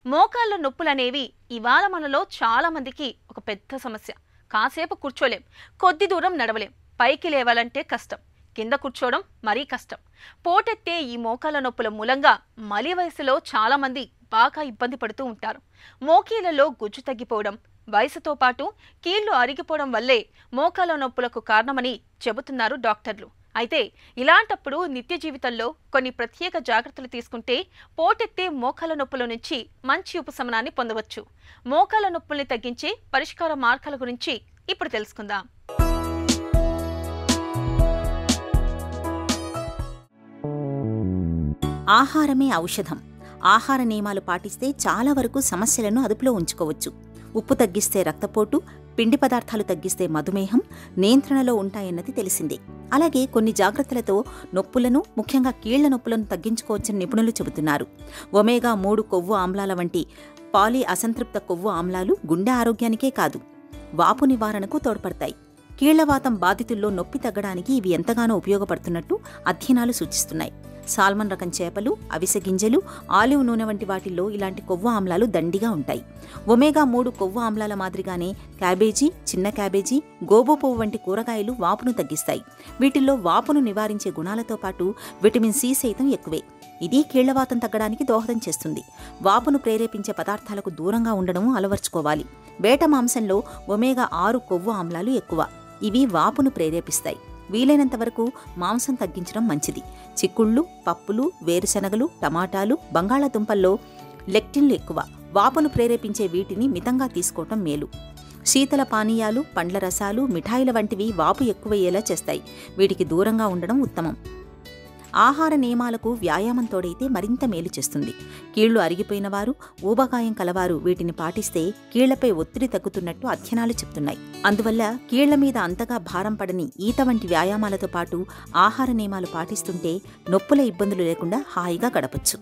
మోకాళ్ళ నొప్పులనేవి ఇవాళ మనలో చాలా మందికి ఒక పెద్ద సమస్య. కాసేపు కూర్చోలేం, కొద్ది దూరం నడవలేం, పైకి లేవాలంటే కష్టం, కింద కూర్చోవడం మరీ కష్టం. పోటెత్తే ఈ మోకాళ్ళ నొప్పుల మూలంగా మలి వయసులో చాలా మంది బాగా ఇబ్బంది పడుతూ ఉంటారు. మోకీళ్లలో గుజ్జు తగ్గిపోవడం, వయసుతో పాటు కీళ్లు అరిగిపోవడం వల్లే మోకాళ్ళ నొప్పులకు కారణమని చెబుతున్నారు డాక్టర్లు. అయితే ఇలాంటప్పుడు నిత్య జీవితంలో కొన్ని ప్రత్యేక జాగ్రత్తలు తీసుకుంటే పోటెత్తే మోకాళ్ళ నొప్పుల నుంచి మంచి ఉపశమనాన్ని పొందవచ్చు. మోకాళ్ళ నొప్పుల్ని తగ్గించే పరిష్కార మార్గాల గురించి ఇప్పుడు తెలుసుకుందాం. ఆహారమే ఔషధం. ఆహార నియమాలు పాటిస్తే చాలా వరకు సమస్యలను అదుపులో ఉంచుకోవచ్చు. ఉప్పు తగ్గిస్తే రక్తపోటు, పిండి పదార్థాలు తగ్గిస్తే మధుమేహం నియంత్రణలో ఉంటాయన్నది తెలిసిందే. అలాగే కొన్ని జాగ్రత్తలతో నొప్పులను, ముఖ్యంగా కీళ్ల నొప్పులను తగ్గించుకోవచ్చని నిపుణులు చెబుతున్నారు. ఒమేగా-3 కొవ్వు ఆమ్లాల వంటి పాలీ అసంతృప్త కొవ్వు ఆమ్లాలు గుండె ఆరోగ్యానికే కాదు, వాపు నివారణకు తోడ్పడతాయి. కీళ్లవాతం బాధితుల్లో నొప్పి తగ్గడానికి ఇవి ఎంతగానో ఉపయోగపడుతున్నట్టు అధ్యయనాలు సూచిస్తున్నాయి. సాల్మన్ రకం చేపలు, అవిసె గింజలు, ఆలివ్ నూనె వంటి వాటిల్లో ఇలాంటి కొవ్వు ఆమ్లాలు దండిగా ఉంటాయి. ఒమేగా-3 కొవ్వు ఆమ్లాల మాదిరిగానే క్యాబేజీ, చిన్న క్యాబేజీ, గోబో పువ్వు వంటి కూరగాయలు వాపును తగ్గిస్తాయి. వీటిల్లో వాపును నివారించే గుణాలతో పాటు విటమిన్ సి సైతం ఎక్కువే. ఇది కీళ్లవాతం తగ్గడానికి దోహదం చేస్తుంది. వాపును ప్రేరేపించే పదార్థాలకు దూరంగా ఉండడం అలవర్చుకోవాలి. వేట మాంసంలో ఒమేగా-6 కొవ్వు ఆమ్లాలు ఎక్కువ. ఇవి వాపును ప్రేరేపిస్తాయి. వీలైనంత వరకు మాంసం తగ్గించడం మంచిది. చిక్కుళ్ళు, పప్పులు, వేరుశనగలు, టమాటాలు, బంగాళాదుంపల్లో లెక్టిన్లు ఎక్కువ. వాపును ప్రేరేపించే వీటిని మితంగా తీసుకోవటం మేలు. శీతల పానీయాలు, పండ్ల రసాలు, మిఠాయిల వంటివి వాపు ఎక్కువయ్యేలా చేస్తాయి. వీటికి దూరంగా ఉండడం ఉత్తమం. ఆహార నియమాలకు వ్యాయామం తోడైతే మరింత మేలు చేస్తుంది. కీళ్లు అరిగిపోయిన వారు, ఊబకాయం కలవారు వీటిని పాటిస్తే కీళ్లపై ఒత్తిడి తగ్గుతున్నట్టు అధ్యయనాలు చెప్తున్నాయి. అందువల్ల కీళ్ల మీద అంతగా భారం పడని ఈత వంటి వ్యాయామాలతో పాటు ఆహార నియమాలు పాటిస్తుంటే నొప్పుల ఇబ్బందులు లేకుండా హాయిగా గడపొచ్చు.